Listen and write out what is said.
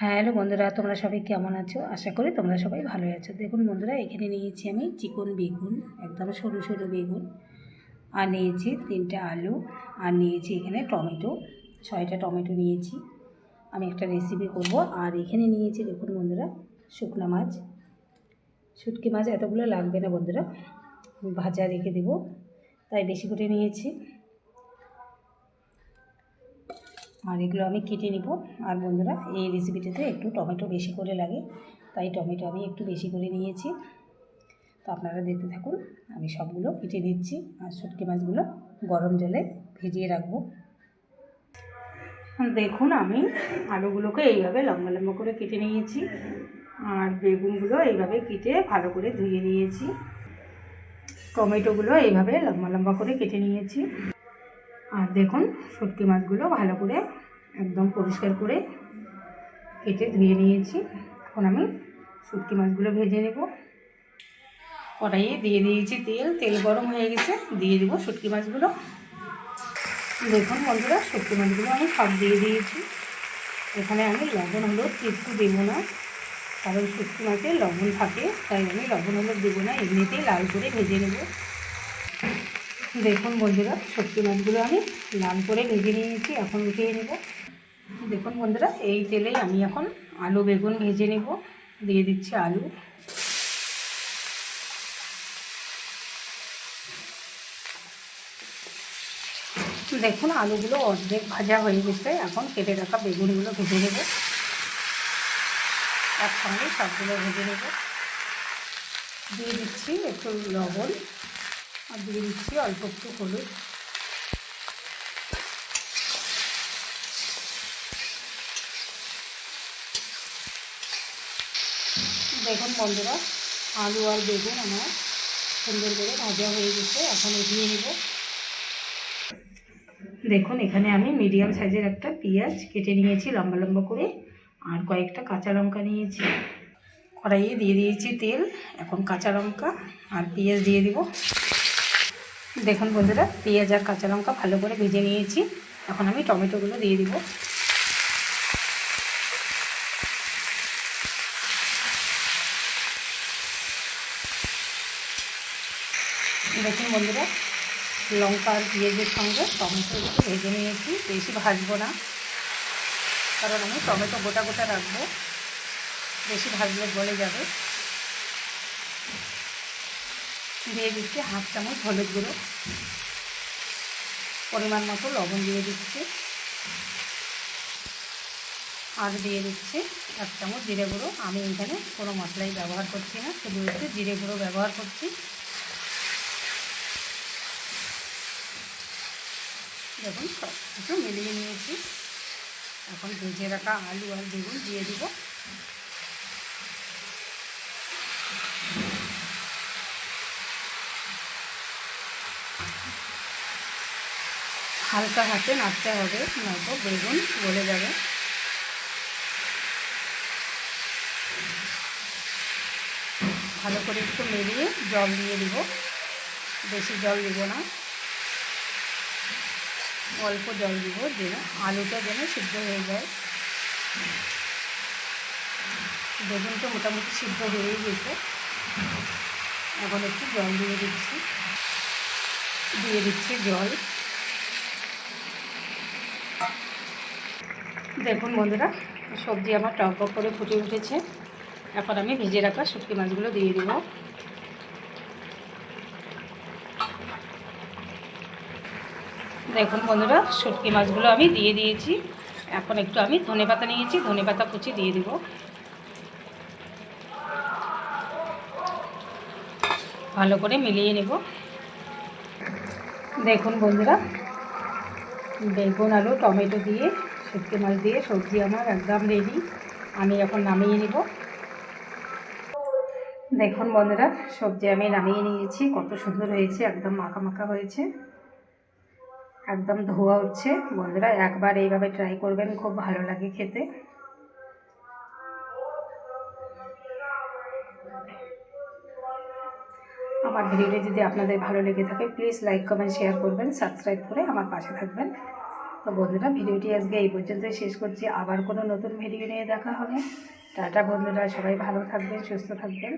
Hello বন্ধুরা, তোমরা সবাই কেমন আছো? আশা করি তোমরা সবাই ভালোই আছো। দেখুন বন্ধুরা, এখানে নিয়েছি আমি চিকন বেগুন, একদম সরু সরু বেগুন, আর নিয়েছি 3টে আলু, আর নিয়েছি এখানে টমেটো, 6টা টমেটো নিয়েছি। আমি একটা রেসিপি করব। আর এখানে নিয়েছি দেখুন বন্ধুরা শুকনো মাছ, শুটকি মাছ। এতগুলো লাগবে না বন্ধুরা, ভাজা রেখে দেবো, তাই বেশি করে নিয়েছি। আর এগুলো আমি কেটে নিব। আর বন্ধুরা, এই রেসিপিটাতে একটু টমেটো বেশি করে লাগে, তাই টমেটো আমি একটু বেশি করে নিয়েছি। তো আপনারা দেখতে থাকুন, আমি সবগুলো কেটে নিচ্ছি। আর শুটকি মাছগুলো গরম জলে ভিজিয়ে রাখবো। দেখুন, আমি আলুগুলোকে এইভাবে লম্বা লম্বা করে কেটে নিয়েছি, আর বেগুনগুলো এইভাবে কেটে ভালো করে ধুয়ে নিয়েছি। টমেটোগুলো এইভাবে লম্বা লম্বা করে কেটে নিয়েছি। আর দেখুন, শুটকি মাছগুলো ভালো করে একদম পরিষ্কার করে কেটে ধুয়ে নিয়েছি। এখন আমি শুটকি মাছগুলো ভেজে নেব। কড়াইয়ে দিয়ে দিয়েছি তেল গরম হয়ে গেছে, দিয়ে দেবো শুটকি মাছগুলো। দেখুন বন্ধুরা, শুটকি মাছগুলো আমি সব দিয়ে দিয়েছি। এখানে আমি লবণ হলুদ একটু দেবো না, কারণ শুটকি মাছে লবণ থাকে, তাই আমি লবণ হলুদ দেবো না, এমনিতেই লাল করে ভেজে নেব। দেখুন বন্ধুরা, শুটকি মাছগুলো আমি লাল করে ভেজে নিয়েছি, এখন উঠিয়ে নেব। দেখুন বন্ধুরা, এই তেলেই আমি এখন আলু বেগুন ভেজে নেব। দিয়ে দিচ্ছি আলু। দেখুন, আলুগুলো অর্ধেক ভাজা হয়ে গেছে, এখন কেটে রাখা বেগুনগুলো ভেজে নেব। একসঙ্গে সবগুলো ভেজে নেব। দিয়ে দিচ্ছি একটু লবণ, আর দিয়ে দিচ্ছি অল্প একটু হলুদ। দেখুন বন্ধুরা, আলু আর বেগুন আমার সুন্দর করে ভাজা হয়ে গেছে, এখন উঠিয়ে নেব। দেখুন, এখানে আমি মিডিয়াম সাইজের একটা পেঁয়াজ কেটে নিয়েছি লম্বা লম্বা করে, আর কয়েকটা কাঁচা লঙ্কা নিয়েছি। কড়াইয়ে দিয়ে দিয়েছি তেল, এখন কাঁচা লঙ্কা আর পেঁয়াজ দিয়ে দিব। দেখুন বন্ধুরা, পেঁয়াজ আর কাঁচা লঙ্কা ভালো করে ভেজে নিয়েছি, এখন আমি টমেটোগুলো দিয়ে দিব। দেখুন বন্ধুরা, লঙ্কা আর পেঁয়াজের সঙ্গে টমেটো একটু ভেজে নিয়েছি, বেশি ভাজবো না, কারণ আমি টমেটো গোটা গোটা রাখবো, বেশি ভাজলে গলে যাবে। দিয়ে দিচ্ছি হাফ চামচ হলুদ গুঁড়ো, পরিমাণ মতো লবণ দিয়ে দিচ্ছি, আর দিয়ে দিচ্ছি 1 চামচ জিরে গুঁড়ো। আমি এখানে কোনো মশলাই ব্যবহার করছি না, শুধু একটু জিরে গুঁড়ো ব্যবহার করছি। দেখুন, সব কিছু মিলিয়ে নিয়েছি, এখন ভেজে রাখা আলু আর বেগুন দিয়ে দিব। হালকা হাতে নাড়তে হবে, নয়তো বেগুন গলে যাবে। ভালো করে একটু মিলিয়ে জল দিয়ে দিব, বেশি জল দিব না, অল্প জল দিব, যেন আলুটা যেন সিদ্ধ হয়ে যায়। বেগুনটা মোটামুটি সিদ্ধ হয়ে গেছে, এখন একটু জল দিয়ে দিচ্ছি জল। দেখুন বন্ধুরা, সবজি আমার টক টক করে ফুটে উঠেছে, এখন আমি ভেজে রাখা শুটকি মাছগুলো দিয়ে দেব। দেখুন বন্ধুরা, শুটকি মাছগুলো আমি দিয়ে দিয়েছি, এখন একটু আমি ধনেপাতা নিয়েছি, ধনেপাতা কুচি দিয়ে দেব। ভালো করে মিলিয়ে নেব। দেখুন বন্ধুরা, বেগুন আলু টমেটো দিয়ে শুটকি মাছ দিয়ে সবজি আমার একদম রেডি, আমি এখন নামিয়ে নেব। দেখুন বন্ধুরা, সবজি আমি নামিয়ে নিয়েছি, কত সুন্দর হয়েছে, একদম মাখা মাখা হয়েছে, একদম ধোয়া উঠছে। বন্ধুরা, একবার এইভাবে ট্রাই করবেন, খুব ভালো লাগে খেতে। আমার ভিডিওটি যদি আপনাদের ভালো লেগে থাকে, প্লিজ লাইক কমেন্ট শেয়ার করবেন, সাবস্ক্রাইব করে আমার পাশে থাকবেন। তো বন্ধুরা, ভিডিওটি আজকে এই পর্যন্তই শেষ করছি। আবার কোনো নতুন ভিডিও নিয়ে দেখা হবে। টাটা বন্ধুরা, সবাই ভালো থাকবেন, সুস্থ থাকবেন।